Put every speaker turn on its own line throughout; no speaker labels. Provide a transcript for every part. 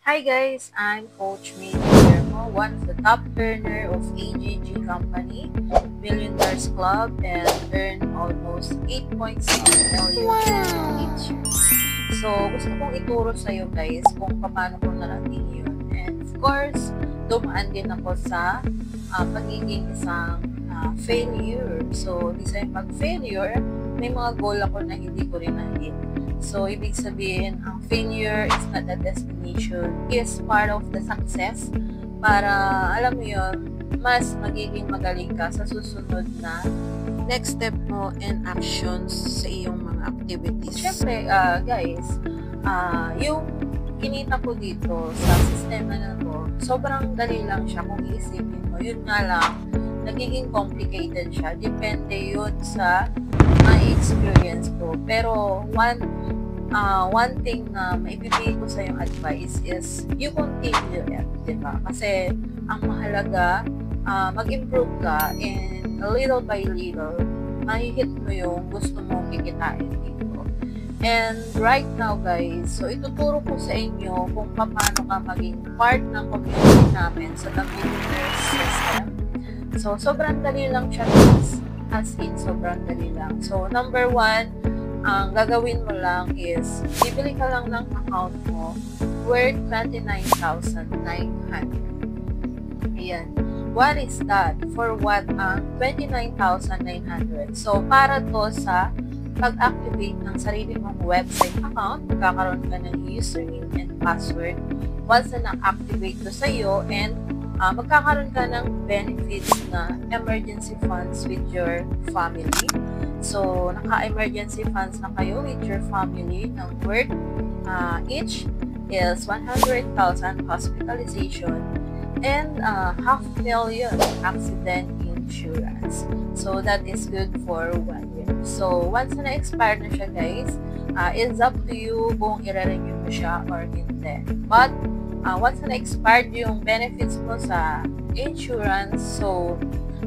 Hi guys, I'm Coach May Guillermo, one of the top earner of AGG Company, Millionaires Club, and earned almost 8.6 million each year. So, gusto kong ituro sa iyo guys kung paano ko narating yun. And of course, dumaan din ako sa pagiging isang failure. So, di sa pag-failure, may mga goal ako na hindi ko rin na-hit. So, ibig sabihin, ang failure is not a destination, is part of the success para, alam mo yun, mas magiging magaling ka sa susunod na next step mo and actions sa iyong mga activities. Siyempre, guys, yung kinita ko dito sa sistema na to, sobrang dali lang siya kung iisipin mo. Yun nga lang, nagiging complicated siya. Depende yun sa experience ko. Pero one thing na maibibigay ko sa yung advice is you continue it, diba? Kasi ang mahalaga, mag-improve ka and little by little, mahihit mo yung gusto mong kikitain dito. And right now guys, so ituturo ko sa inyo kung paano ka maging part ng community namin sa The Millionaires System. So sobrang dali lang siya guys. As in, sobrang dali lang. So, number one, ang gagawin mo lang is, bibili ka lang ng account mo worth 29,900. Ayan. What is that? For what ang 29,900? So, para to sa pag-activate ng sarili mong website account, kakaroon ka ng username and password. Once na na-activate to sa'yo and magkakaroon ka ng benefits na emergency funds with your family. So, naka-emergency funds na kayo with your family ng worth each is 100,000 hospitalization and 500,000 accident insurance. So, that is good for 1 year. So, once na na-expire na siya guys, it's up to you kung i-renew mo siya or hindi. But, once na expired yung benefits mo sa insurance, so,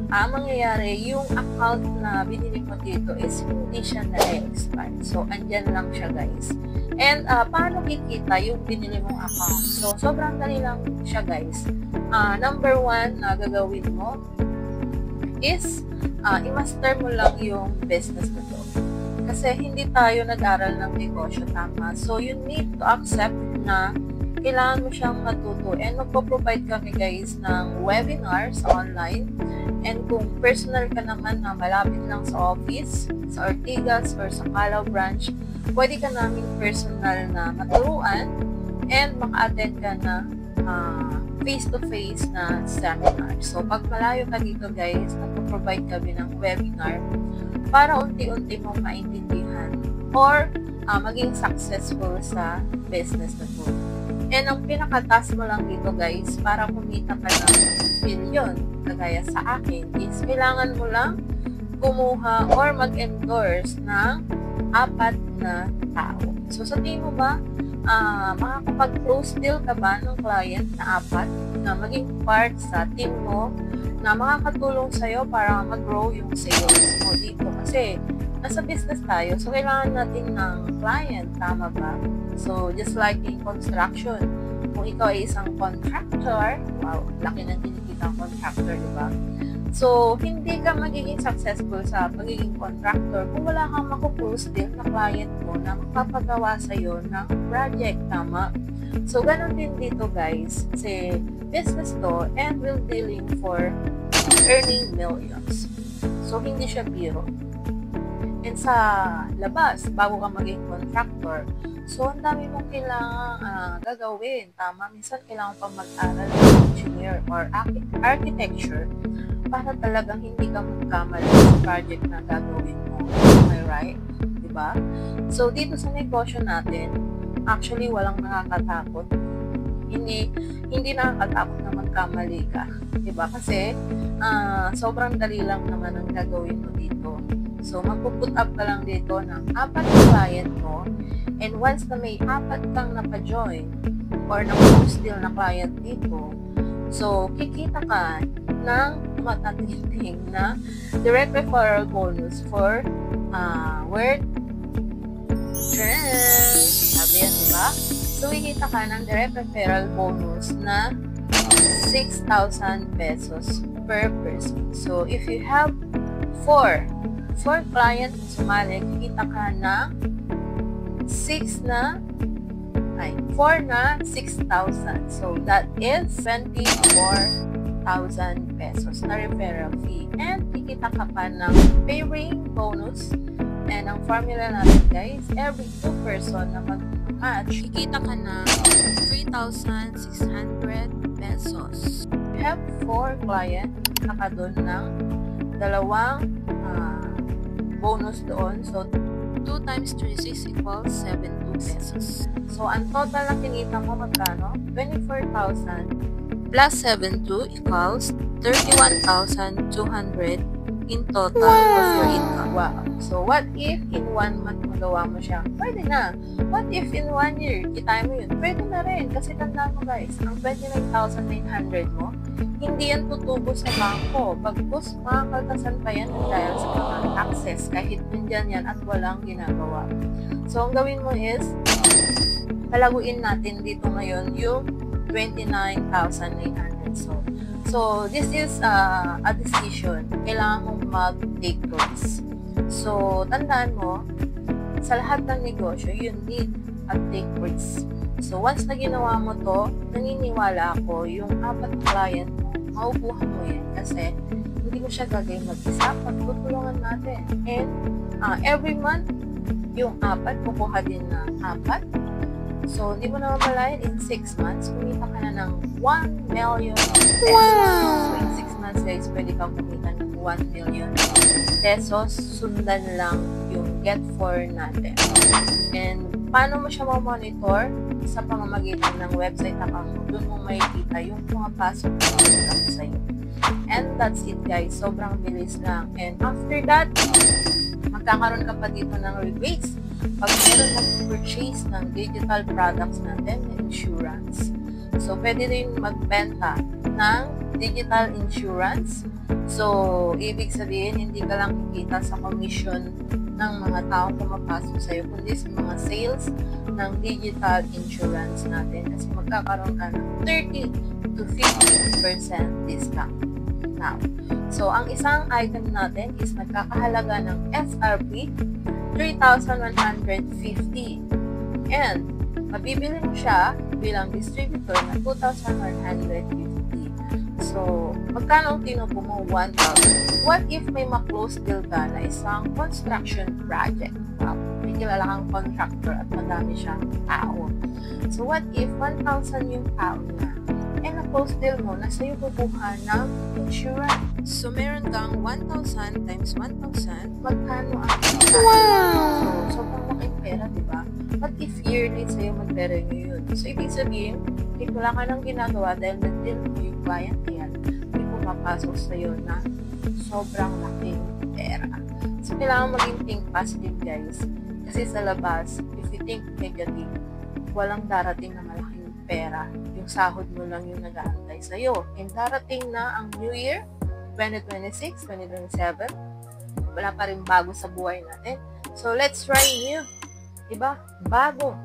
mangyayari, yung account na binili mo dito is hindi siya na-expire. So, andyan lang siya, guys. And, paano kikita yung binili mong account? So, sobrang dali lang siya, guys. Number one na gagawin mo is, i-master mo lang yung business na to. Kasi hindi tayo nag-aral ng negosyo, tama? So, you need to accept na kailangan mo siyang matuto and magpo-provide kami guys ng webinars online and kung personal ka naman na malapit lang sa office, sa Ortigas or sa Calao branch, pwede ka namin personal na maturuan and maka-attend ka na face-to-face na seminar. So pag malayo ka dito guys, magpo-provide kami ng webinar para unti-unti mong maintindihan or maging successful sa business na to. And ang pinaka-task mo lang dito guys, para kumita ka ng million, kagaya sa akin, is kailangan mo lang kumuha or mag-endorse ng 4 na tao. So sa tingin mo ba, makakapag-close deal ka ba ng client na 4 na maging part sa team mo na makakatulong sa'yo para mag-grow yung sales mo dito? Kasi nasa business tayo, so kailangan natin ng client, tama ba? So, just like in construction, kung ikaw ay isang contractor, wow, laki ng kinikita ang contractor, di ba? So, hindi ka magiging successful sa pagiging contractor kung wala kang makupost din na client mo na magpapagawa sa'yo ng project, tama? So, ganun din dito guys, kasi business to and we're dealing for earning millions. So, hindi siya biro. And sa labas, bago ka maging contractor, so ang dami mong kailangan gagawin, tama? Minsan kailangan pa mag-aral ng engineer or architecture para talagang hindi ka magkamali sa project na gagawin mo. Am I right? Diba? So dito sa negosyo natin, actually walang nakakatakot. Hindi nakakatakot na magkamali ka. Diba? Kasi sobrang dali lang naman ang gagawin mo dito. So, magpuput up ka lang dito ng 4 na client mo and once na may 4 kang napa-join or na-post deal na client dito, so, kikita ka ng matatiting na direct referral bonus for worth sabi yan, diba? So, kikita ka ng direct referral bonus na 6,000 pesos per person. So, if you have 4 clients na sumali, kikita ka ng 4 na 6,000. So, that is 24,000 pesos na referral fee. And kikita ka pa ng pay ring bonus. And ang formula natin guys, every 2 person na mag-match, kikita ka ng 3,600 pesos. You have 4 clients, kikita ka doon ng 2 bonus doon. So, 2 times 3 is equals 72 pesos. So, ang total na kinita mo magkano? 24,000 plus 72 equals 31,200 in total of your income. Wow. So, what if in 1 month magawa mo siya? Pwede na. What if in 1 year, kita mo yun? Pwede na rin. Kasi tandaan mo guys, ang 29,900 mo, hindi yan tutubo sa bangko. Pagkus, makakaltasan pa yan dahil sa mga taxes kahit nandyan yan at walang ginagawa. So, ang gawin mo is, palaguin natin dito ngayon yung 29,900. So, this is a decision. Kailangan mong mag-take risks. So, tandaan mo, sa lahat ng negosyo, you need a take risk. So, once na ginawa mo to, naniniwala ako, yung 4 client mo, maubuhan mo yan. Kasi, hindi mo siya gagawin mag-isa, pagtutulungan natin. And, every month, yung 4, kukuha din ng 4. So, hindi mo naman malayan, in 6 months, kumita ka na ng 1 million pesos. Wow! So, in 6 months, guys, pwede kang kumita ng 1 million pesos. Sundan lang yung get for natin. And, paano mo siya ma-monitor? Sa pamamagitan ng website account mo, doon mo makikita yung pumapasok na income sa'yo. And that's it, guys. Sobrang bilis lang. And after that, magkakaroon ka pa dito ng rebates pag meron mag-purchase ng digital products natin, insurance. So, pwede rin magbenta ng digital insurance. So, ibig sabihin, hindi ka lang kikita sa commission ng mga taong pumapasok sa'yo, kundi sa mga sales ng digital insurance natin. Kasi magkakaroon ka ng 30 to 50% discount. Now, so, ang isang item natin is nagkakahalaga ng SRP 3,150. And, mabibili mo siya bilang distributor na 2,150. So, magkano ang tinubo mo? 1,000. What if may ma-close deal ka na isang construction project? Wow, may kilala kang contractor at madami siyang tao. So, what if 1,000 yung tao niya? And na-close deal mo na sa'yo kukuha ng insurance. So, meron kang 1,000 times 1,000. Magkano ang kita? Wow! So, sobrang laking pera, diba? But if yearly sa'yo mag-renew yun. So, ibig sabihin, wala ka nang ginagawa dahil nag-deal mo yung client yan. May pumapasok sa'yo na sobrang laking pera. So, kailangan maging think positive, guys. Kasi sa labas, if you think negative, walang darating na malaking pera. Yung sahod mo lang yung nag-aantay sa'yo. And darating na ang New Year, 2026, 2027, wala pa rin bago sa buhay natin. So, let's try new. Diba? Bago.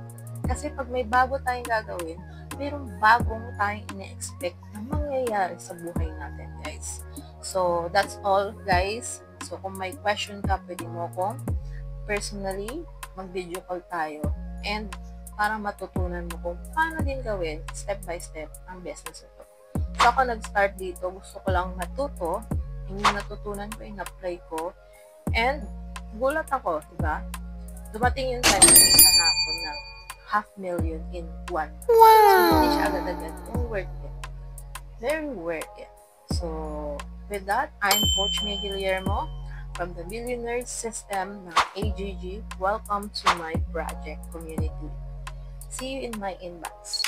Kasi pag may bago tayong gagawin, mayroong bagong tayong ine-expect na mangyayari sa buhay natin, guys. So, that's all, guys. So, kung may question ka, pwede mo akong personally mag-video call tayo. And, para matutunan mo kung paano din gawin step by step ang business ito. So, ako nag-start dito, gusto ko lang matuto, yung natutunan ko, in-apply ko, and gulat ako, diba? Dumating yung time, kumita na ako ng 500,000 in 1 month. Wow! So, hindi siya agad-agad. Worth it. Very worth it. So, with that, I'm Coach May Guillermo from the Billionaire System ng AGG. Welcome to my project community. See you in my inbox.